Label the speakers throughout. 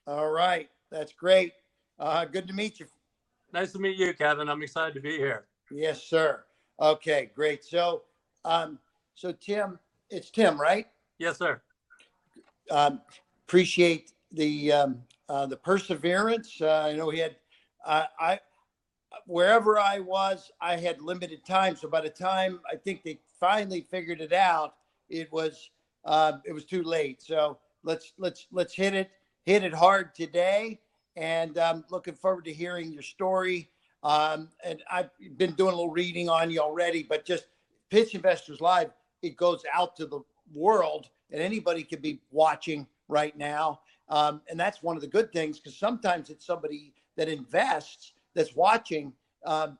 Speaker 1: All right. That's great. Good to meet you.
Speaker 2: Nice to meet you, Kevin. I'm excited to be here.
Speaker 1: Yes, sir. Okay, great. So Tim, it's Tim, right?
Speaker 2: Yes, sir.
Speaker 1: Um, Appreciate the perseverance. I know he had, I wherever I was, I had limited time. So by the time I think they finally figured it out, it was too late. So let's hit it hard today. And I'm looking forward to hearing your story. And I've been doing a little reading on you already, but just Pitch Investors Live, it goes out to the world, and anybody could be watching right now. And that's one of the good things, because sometimes it's somebody that invests that's watching, and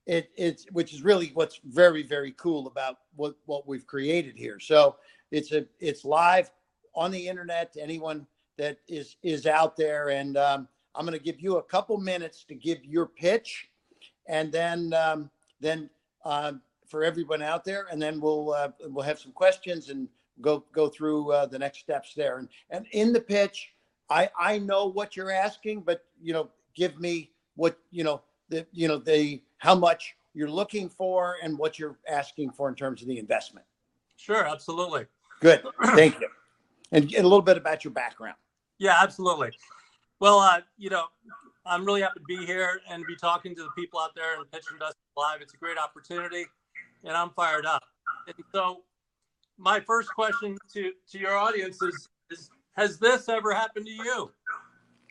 Speaker 1: it's which is really what's very, very cool about what we've created here. So it's live on the internet to anyone that is out there. And I'm going to give you a couple minutes to give your pitch, and then for everyone out there, and then we'll have some questions and go through the next steps there. And in the pitch, I know what you're asking, but give me what how much you're looking for and what you're asking for in terms of the investment.
Speaker 2: Sure, absolutely.
Speaker 1: Good, thank you. And a little bit about your background.
Speaker 2: Yeah, absolutely. Well, I'm really happy to be here and be talking to the people out there in Pitch Investors Live. It's a great opportunity, and I'm fired up. And so my first question to your audience is has this ever happened to you?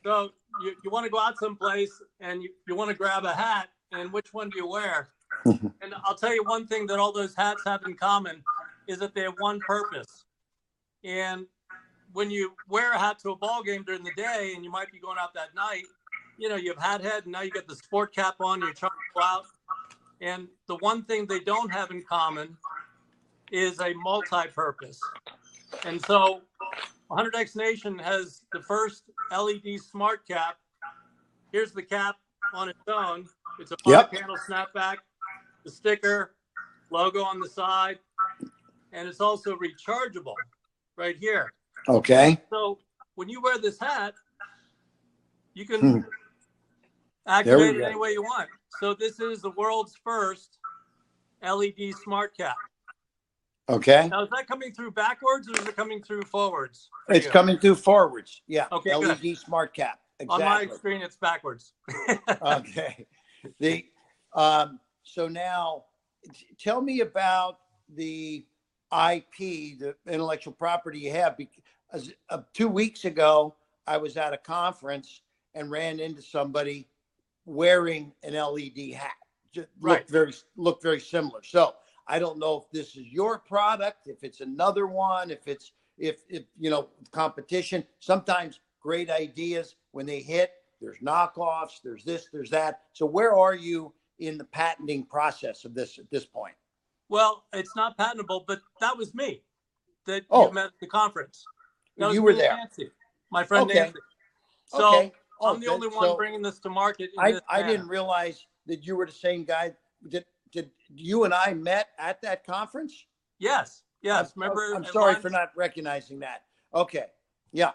Speaker 2: So you want to go out someplace and you want to grab a hat, and which one do you wear? And I'll tell you one thing that all those hats have in common is that they have one purpose. And when you wear a hat to a ball game during the day, and you might be going out that night, you have hat head, and now you got the sport cap on, you're trying to go out. And the one thing they don't have in common is a multi-purpose. And so 100X Nation has the first LED SmartCap. Here's the cap on its own. It's a 5-panel snapback, the sticker, logo on the side, and it's also rechargeable right here.
Speaker 1: Okay.
Speaker 2: So when you wear this hat, you can activate it any way you want. So this is the world's first LED SmartCap.
Speaker 1: Okay.
Speaker 2: Now, is that coming through backwards, or is it coming through forwards?
Speaker 1: It's coming through forwards. Yeah.
Speaker 2: Okay.
Speaker 1: LED
Speaker 2: good.
Speaker 1: SmartCap. Exactly.
Speaker 2: On my screen, it's backwards.
Speaker 1: Okay. So now, tell me about the IP, the intellectual property you have. Because 2 weeks ago, I was at a conference and ran into somebody wearing an LED hat. Just looked very similar. So I don't know if this is your product, if it's another one, if competition. Sometimes great ideas, when they hit, there's knockoffs, there's this, there's that. So where are you in the patenting process of this at this point?
Speaker 2: Well, it's not patentable, but that was me that you met at the conference.
Speaker 1: You were there.
Speaker 2: Nancy, my friend Nancy. So I'm the only one bringing this to market.
Speaker 1: I didn't realize that you were the same guy. Did you and I met at that conference?
Speaker 2: Yes. Remember?
Speaker 1: I'm sorry for not recognizing that. Okay. Yeah.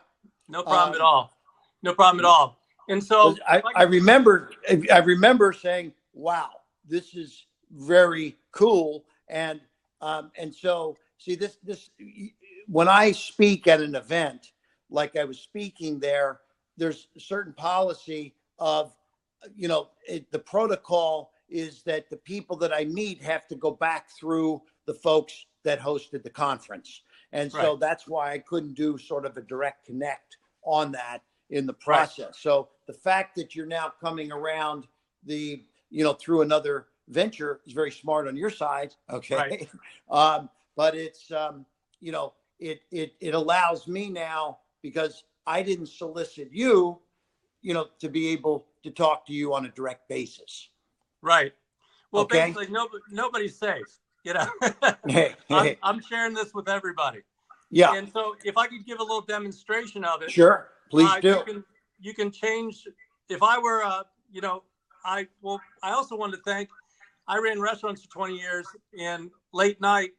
Speaker 2: No problem at all. No problem at all. And so
Speaker 1: I remember saying, "Wow, this is very cool." And so see this when I speak at an event, like I was speaking there's a certain policy of, the protocol is that the people that I meet have to go back through the folks that hosted the conference. And so that's why I couldn't do sort of a direct connect on that in the process. Right. So the fact that you're now coming around through another venture is very smart on your side. Okay. Right. But it's, it allows me now, because I didn't solicit you, to be able to talk to you on a direct basis.
Speaker 2: Right. Well, basically nobody's safe. I'm sharing this with everybody.
Speaker 1: Yeah.
Speaker 2: And so if I could give a little demonstration of it.
Speaker 1: Sure. Please do.
Speaker 2: You can change. If I were, I also want to thank, I ran restaurants for 20 years, and late night,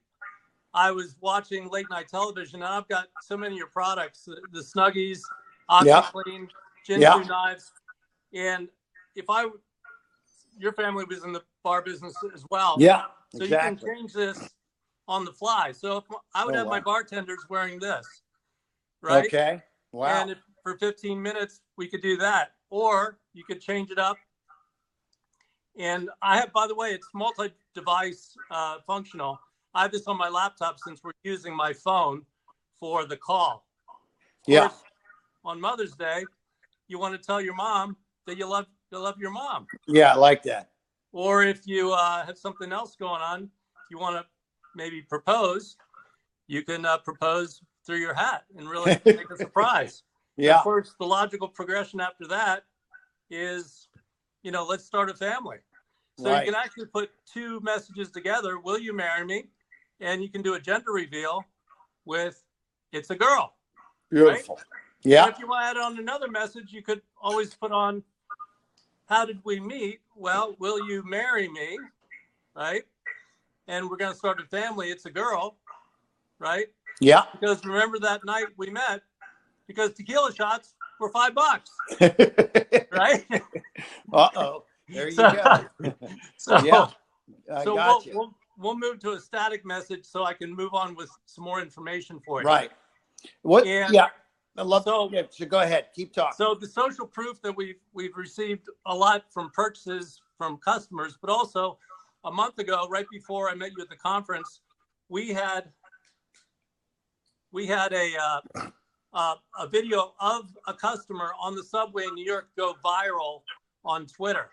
Speaker 2: I was watching late night television, and I've got so many of your products, the Snuggies,
Speaker 1: Yeah.
Speaker 2: OxyClean,
Speaker 1: Yeah.
Speaker 2: Jinsu knives. And your family was in the bar business as well.
Speaker 1: Yeah.
Speaker 2: So you can
Speaker 1: Exactly.
Speaker 2: change this on the fly. So if I would
Speaker 1: Oh,
Speaker 2: have my
Speaker 1: wow.
Speaker 2: bartenders wearing this, right?
Speaker 1: Okay. Wow.
Speaker 2: And if for 15 minutes, we could do that. Or you could change it up. And I have, by the way, it's multi-device functional. I have this on my laptop since we're using my phone for the call. Of
Speaker 1: Yeah.
Speaker 2: course, on Mother's Day, you want to tell your mom that you love your mom.
Speaker 1: Yeah, I like that.
Speaker 2: Or if you have something else going on, if you want to maybe propose, you can propose through your hat and really make a surprise.
Speaker 1: Yeah.
Speaker 2: And of course, the logical progression after that is, let's start a family. So
Speaker 1: Right.
Speaker 2: you can actually put two messages together. Will you marry me? And you can do a gender reveal with, it's a girl.
Speaker 1: Beautiful.
Speaker 2: Right?
Speaker 1: Yeah.
Speaker 2: And if you want to add on another message, you could always put on, how did we meet? Well, will you marry me? Right? And we're going to start a family. It's a girl. Right?
Speaker 1: Yeah.
Speaker 2: Because remember that night we met, because tequila shots were $5. Right?
Speaker 1: Uh-oh. There you go.
Speaker 2: So,
Speaker 1: yeah. I
Speaker 2: so
Speaker 1: got you.
Speaker 2: we'll move to a static message so I can move on with some more information for you.
Speaker 1: Right. What?
Speaker 2: And
Speaker 1: yeah. I love.
Speaker 2: so,
Speaker 1: yeah, so go ahead. Keep talking.
Speaker 2: So the social proof that we've received a lot from purchases from customers, but also a month ago, right before I met you at the conference, we had a video of a customer on the subway in New York go viral on Twitter.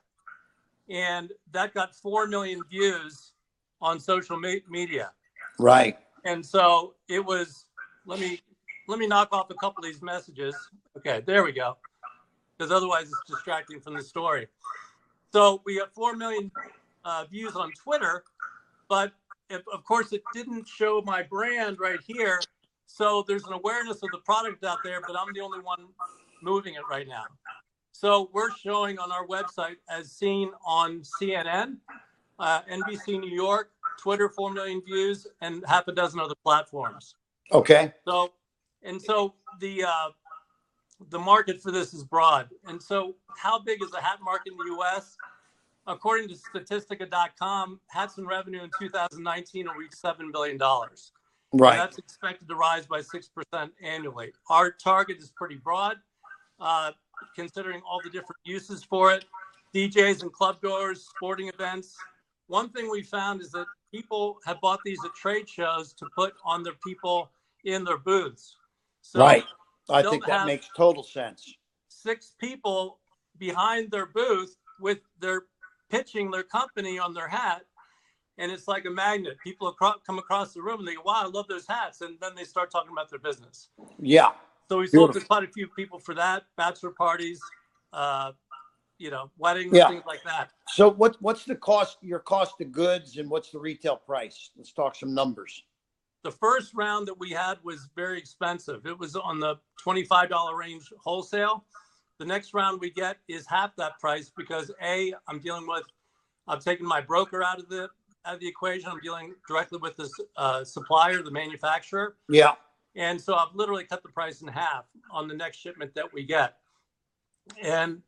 Speaker 2: And that got 4 million views on social media.
Speaker 1: Right.
Speaker 2: And so it was, let me knock off a couple of these messages. Okay, there we go. Because otherwise it's distracting from the story. So we have 4 million views on Twitter, but of course it didn't show my brand right here. So there's an awareness of the product out there, but I'm the only one moving it right now. So we're showing on our website as seen on CNN, NBC New York, Twitter, 4 million views, and half a dozen other platforms.
Speaker 1: Okay.
Speaker 2: So the market for this is broad. And so how big is the hat market in the U.S.? According to Statistica.com, hats in revenue in 2019 will reach $7 billion.
Speaker 1: Right.
Speaker 2: And that's expected to rise by 6% annually. Our target is pretty broad, considering all the different uses for it. DJs and club goers, sporting events. One thing we found is that people have bought these at trade shows to put on their people in their booths. So
Speaker 1: right. I think that makes total sense. 6
Speaker 2: people behind their booth with their pitching their company on their hat. And it's like a magnet. People come across the room and they go, wow, I love those hats. And then they start talking about their business.
Speaker 1: Yeah.
Speaker 2: So we sold to quite a few people for that, bachelor parties, weddings, things like that.
Speaker 1: So what's the cost, your cost of goods, and what's the retail price? Let's talk some numbers.
Speaker 2: The first round that we had was very expensive. It was on the $25 range wholesale. The next round we get is half that price because I'm taking my broker out of the equation. I'm dealing directly with the supplier, the manufacturer.
Speaker 1: Yeah.
Speaker 2: And so I've literally cut the price in half on the next shipment that we get. And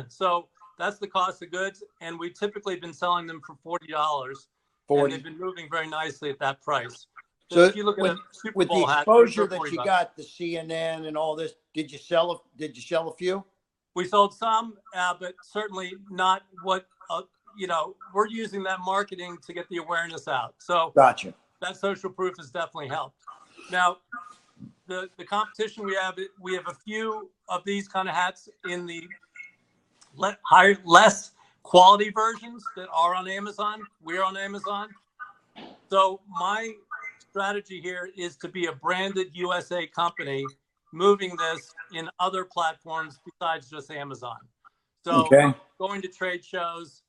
Speaker 2: so that's the cost of goods. And we typically been selling them for $40. And they've been moving very nicely at that price.
Speaker 1: So
Speaker 2: if you look at
Speaker 1: with the exposure that you got, the CNN and all this, did you sell a few?
Speaker 2: We sold some, but certainly not what, we're using that marketing to get the awareness out. So
Speaker 1: gotcha.
Speaker 2: That social proof has definitely helped. Now, the competition we have a few of these kind of hats in the less quality versions that are on Amazon. We're on Amazon. So my strategy here is to be a branded USA company moving this in other platforms besides just Amazon. So going to trade shows,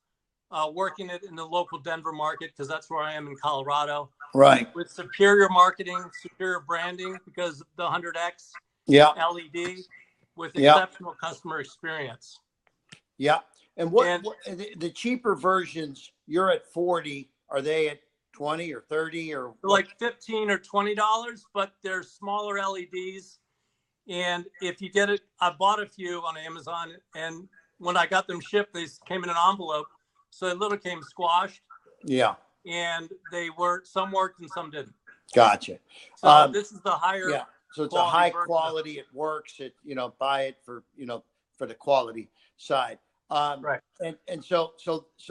Speaker 2: working it in the local Denver market, because that's where I am in Colorado.
Speaker 1: Right.
Speaker 2: With superior marketing, superior branding, because of the 100X LED with exceptional customer experience. Yeah.
Speaker 1: And what the cheaper versions, you're at 40, are they at 20 or 30 or
Speaker 2: like $15 or $20, but they're smaller LEDs. And if you get it, I bought a few on Amazon, and when I got them shipped, they came in an envelope. So it literally came squashed.
Speaker 1: Yeah.
Speaker 2: And some worked and some didn't.
Speaker 1: Gotcha.
Speaker 2: So this is the higher.
Speaker 1: Yeah. So it's a high quality. It works. It, buy it for, for the quality side.
Speaker 2: Right.
Speaker 1: And so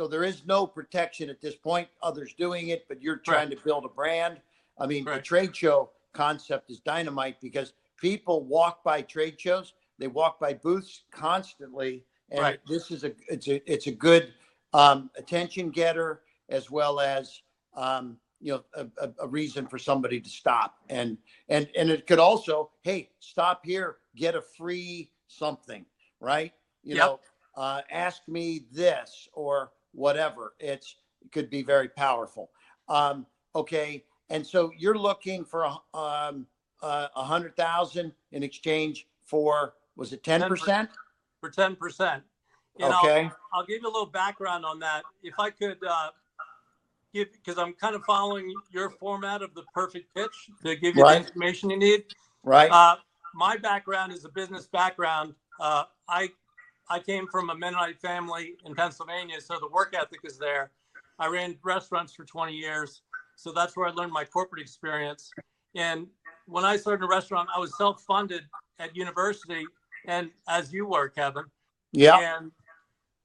Speaker 1: there is no protection at this point. Others doing it, but you're trying to build a brand. I mean, the trade show concept is dynamite because people walk by trade shows. They walk by booths constantly. And this is it's a good attention getter, as well as, a reason for somebody to stop. And it could also, hey, stop here, get a free something, right? Ask me this or whatever. It could be very powerful. Okay. And so you're looking for 100,000 in exchange for, was it 10%?
Speaker 2: For 10%. And
Speaker 1: okay.
Speaker 2: I'll give you a little background on that. If I could because I'm kind of following your format of the perfect pitch to give you the information you need.
Speaker 1: Right.
Speaker 2: My background is a business background. I came from a Mennonite family in Pennsylvania, so the work ethic is there. I ran restaurants for 20 years, so that's where I learned my corporate experience. And when I started a restaurant, I was self-funded at university, and as you were, Kevin.
Speaker 1: Yeah.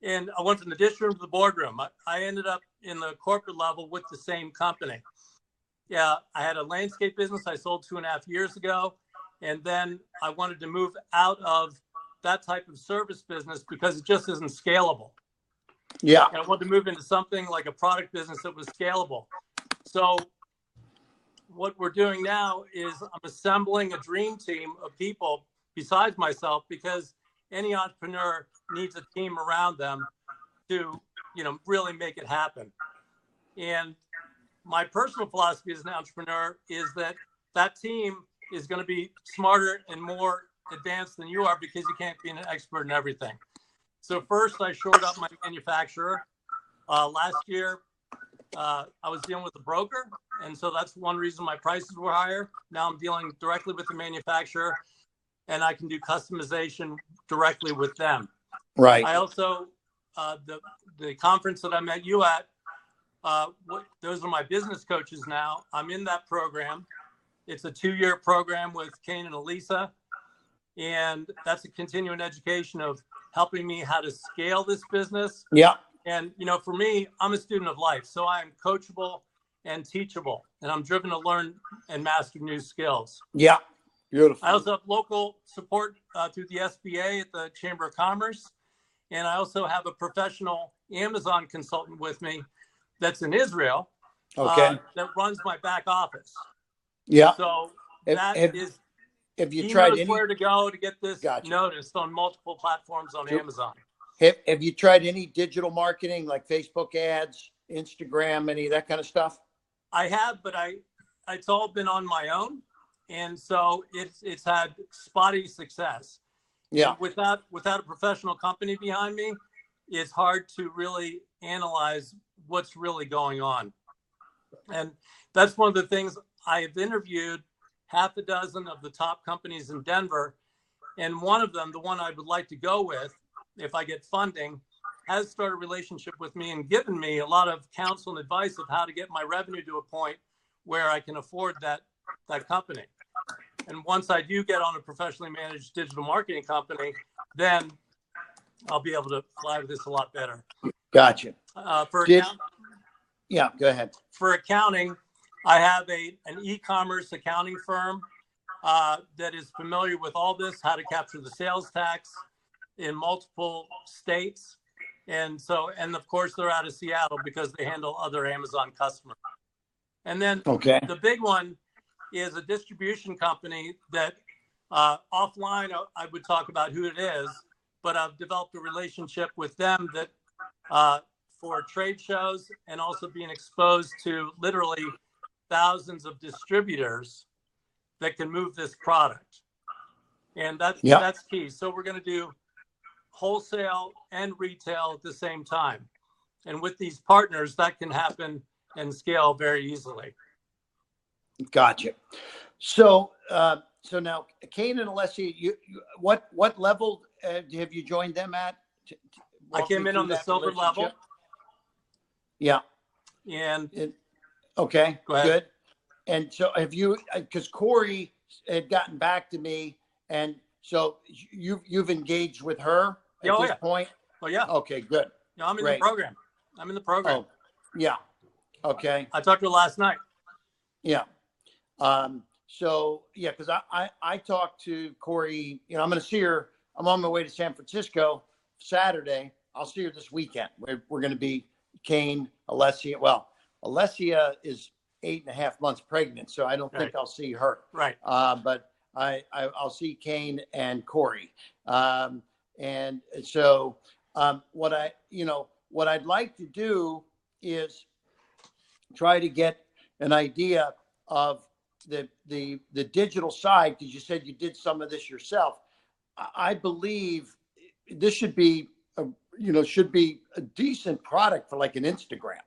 Speaker 2: And I went from the dish room to the boardroom. I ended up in the corporate level with the same company. Yeah, I had a landscape business I sold 2.5 years ago. And then I wanted to move out of that type of service business because it just isn't scalable.
Speaker 1: Yeah.
Speaker 2: And I wanted to move into something like a product business that was scalable. So what we're doing now is I'm assembling a dream team of people besides myself, because any entrepreneur needs a team around them to, really make it happen. And my personal philosophy as an entrepreneur is that team is going to be smarter and more advanced than you are, because you can't be an expert in everything. So first, I shored up my manufacturer. Last year, I was dealing with a broker, and so that's one reason my prices were higher. Now I'm dealing directly with the manufacturer, and I can do customization directly with them.
Speaker 1: Right.
Speaker 2: I also, the conference that I met you at, those are my business coaches now. I'm in that program. It's a 2-year program with Kane and Elisa. And that's a continuing education of helping me how to scale this business.
Speaker 1: Yeah.
Speaker 2: And, for me, I'm a student of life. So I am coachable and teachable, and I'm driven to learn and master new skills.
Speaker 1: Yeah. Beautiful.
Speaker 2: I also have local support through the SBA at the Chamber of Commerce. And I also have a professional Amazon consultant with me that's in Israel.
Speaker 1: Okay.
Speaker 2: That runs my back office.
Speaker 1: Yeah.
Speaker 2: So
Speaker 1: have you tried
Speaker 2: where to go to get this
Speaker 1: Gotcha.
Speaker 2: noticed on multiple platforms on Amazon.
Speaker 1: Have you tried any digital marketing like Facebook ads, Instagram, any of that kind of stuff?
Speaker 2: I have, but it's all been on my own. And so it's had spotty success.
Speaker 1: Yeah.
Speaker 2: And without a professional company behind me, it's hard to really analyze what's really going on. And that's one of the things. I have interviewed half a dozen of the top companies in Denver. And one of them, the one I would like to go with, if I get funding, has started a relationship with me and given me a lot of counsel and advice of how to get my revenue to a point where I can afford that company. And once I do get on a professionally managed digital marketing company, then I'll be able to fly with this a lot better.
Speaker 1: Gotcha.
Speaker 2: Yeah,
Speaker 1: go ahead.
Speaker 2: For accounting, I have an e-commerce accounting firm that is familiar with all this, how to capture the sales tax in multiple states. And of course, they're out of Seattle because they handle other Amazon customers. And then the big one is a distribution company that offline, I would talk about who it is, but I've developed a relationship with them that for trade shows and also being exposed to literally thousands of distributors that can move this product. And that's key. So we're going to do wholesale and retail at the same time. And with these partners, that can happen and scale very easily.
Speaker 1: Gotcha. So so now Kane and Alessia, what level have you joined them at?
Speaker 2: I came in on the silver level.
Speaker 1: Yeah.
Speaker 2: And
Speaker 1: okay,
Speaker 2: go ahead.
Speaker 1: Good. And so have you, because Corey had gotten back to me, and so you've engaged with her at this point?
Speaker 2: Oh, yeah.
Speaker 1: Okay, good.
Speaker 2: No, I'm in the program.
Speaker 1: Oh, yeah. Okay.
Speaker 2: I talked to her last night.
Speaker 1: Yeah. So, yeah, because I talked to Corey, I'm going to see her. I'm on my way to San Francisco Saturday. I'll see her this weekend. We're going to be Kane, Alessia. Well, Alessia is 8.5 months pregnant, so I don't think I'll see her.
Speaker 2: Right.
Speaker 1: But I'll see Kane and Corey. And so what I'd like to do is try to get an idea of the digital side, because you said you did some of this yourself. I believe this should be a decent product for like an Instagram.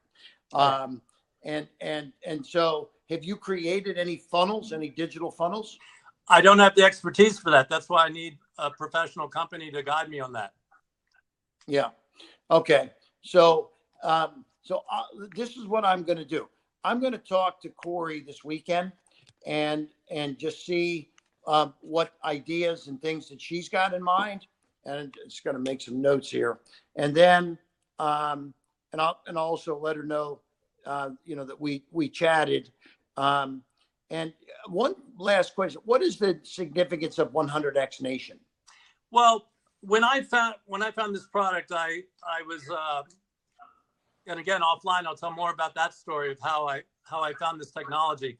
Speaker 1: And so have you created any funnels, any digital funnels?
Speaker 2: I don't have the expertise for that. That's why I need a professional company to guide me on that.
Speaker 1: Yeah. Okay. So this is what I'm going to do. I'm going to talk to Corey this weekend and just see what ideas and things that she's got in mind. And just going to make some notes here. And then, and I'll also let her know, that we chatted. And one last question: what is the significance of 100X Nation?
Speaker 2: Well, when I found this product, I was, and again offline, I'll tell more about that story of how I found this technology.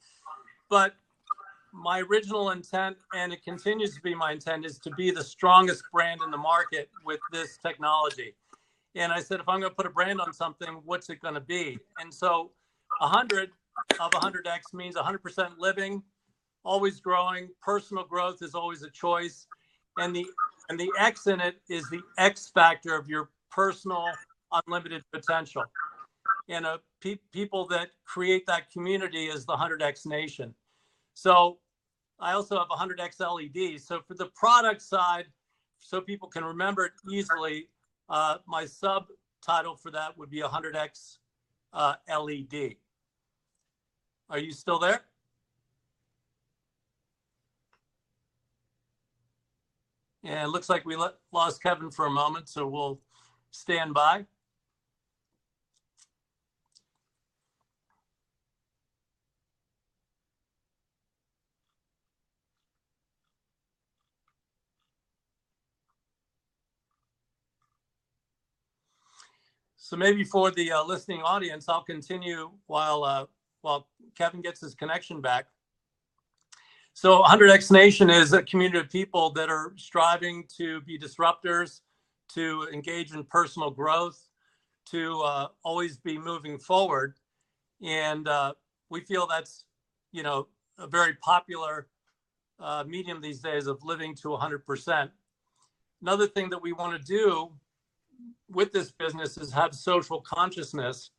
Speaker 2: But my original intent, and it continues to be my intent, is to be the strongest brand in the market with this technology. And I said, if I'm going to put a brand on something, what's it going to be? And so 100 of 100X means 100% living, always growing. Personal growth is always a choice. And the X in it is the X factor of your personal unlimited potential. And people that create that community is the 100X Nation. So I also have 100X LED. So for the product side, so people can remember it easily, my subtitle for that would be 100X LED. Are you still there? And it looks like we lost Kevin for a moment, so we'll stand by. So maybe for the listening audience, I'll continue while Kevin gets his connection back. So 100X Nation is a community of people that are striving to be disruptors, to engage in personal growth, to always be moving forward. And we feel that's, a very popular medium these days of living to 100%. Another thing that we want to do with this business is have social consciousness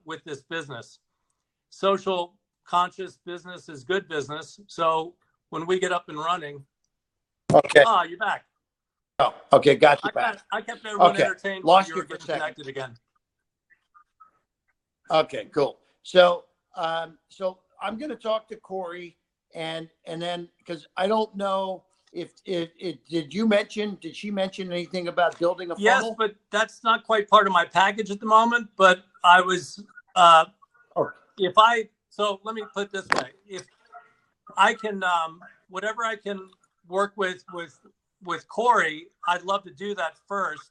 Speaker 2: with this business. Social conscious business is good business. So when we get up and running,
Speaker 1: okay.
Speaker 2: Oh, you're back.
Speaker 1: Oh, okay, got you back.
Speaker 2: I kept everyone entertained while you were getting connected again.
Speaker 1: Okay, cool. So I'm going to talk to Corey, and then because I don't know if did she mention anything about building a funnel?
Speaker 2: Yes, but that's not quite part of my package at the moment. But I was so let me put it this way: if I can, whatever I can work with Corey, I'd love to do that first.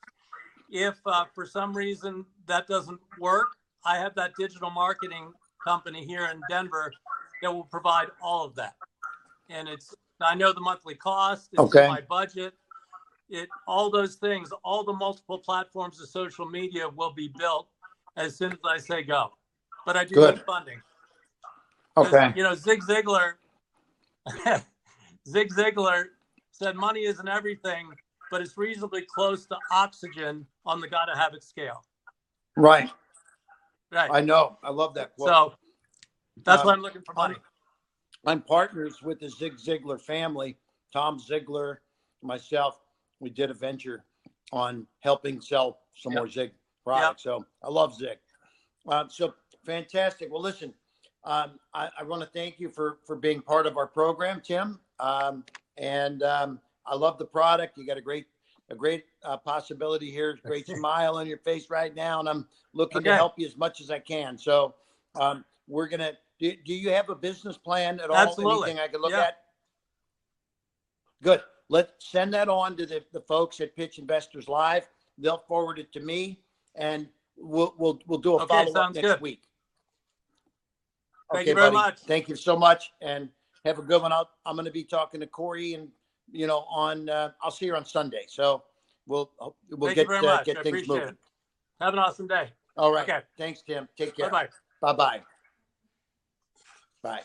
Speaker 2: If for some reason that doesn't work, I have that digital marketing company here in Denver that will provide all of that. And I know the monthly cost, it's in my budget, all those things, all the multiple platforms of social media will be built as soon as I say go. But I do need funding.
Speaker 1: Okay.
Speaker 2: Zig Ziglar said money isn't everything, but it's reasonably close to oxygen on the gotta have it scale.
Speaker 1: Right.
Speaker 2: Right.
Speaker 1: I know. I love that quote.
Speaker 2: So that's why I'm looking for money.
Speaker 1: I'm partners with the Zig Ziglar family, Tom Ziglar, myself. We did a venture on helping sell some more Zig products. So I love Zig. So fantastic. Well, listen, I want to thank you for being part of our program, Tim. And I love the product. You got a great possibility here. Great smile on your face right now, and I'm looking to help you as much as I can. So we're gonna. Do you have a business plan at all?
Speaker 2: Absolutely.
Speaker 1: Anything I could look at? Good. Let's send that on to the folks at Pitch Investors Live. They'll forward it to me, and we'll do a follow-up next week.
Speaker 2: Thank you very much.
Speaker 1: Thank you so much, and have a good one. I'm going to be talking to Corey, and on I'll see you on Sunday. So we'll get things moving.
Speaker 2: It. Have an awesome day.
Speaker 1: All right. Okay. Thanks, Tim. Take care.
Speaker 2: Bye-bye.
Speaker 1: Bye-bye. Bye.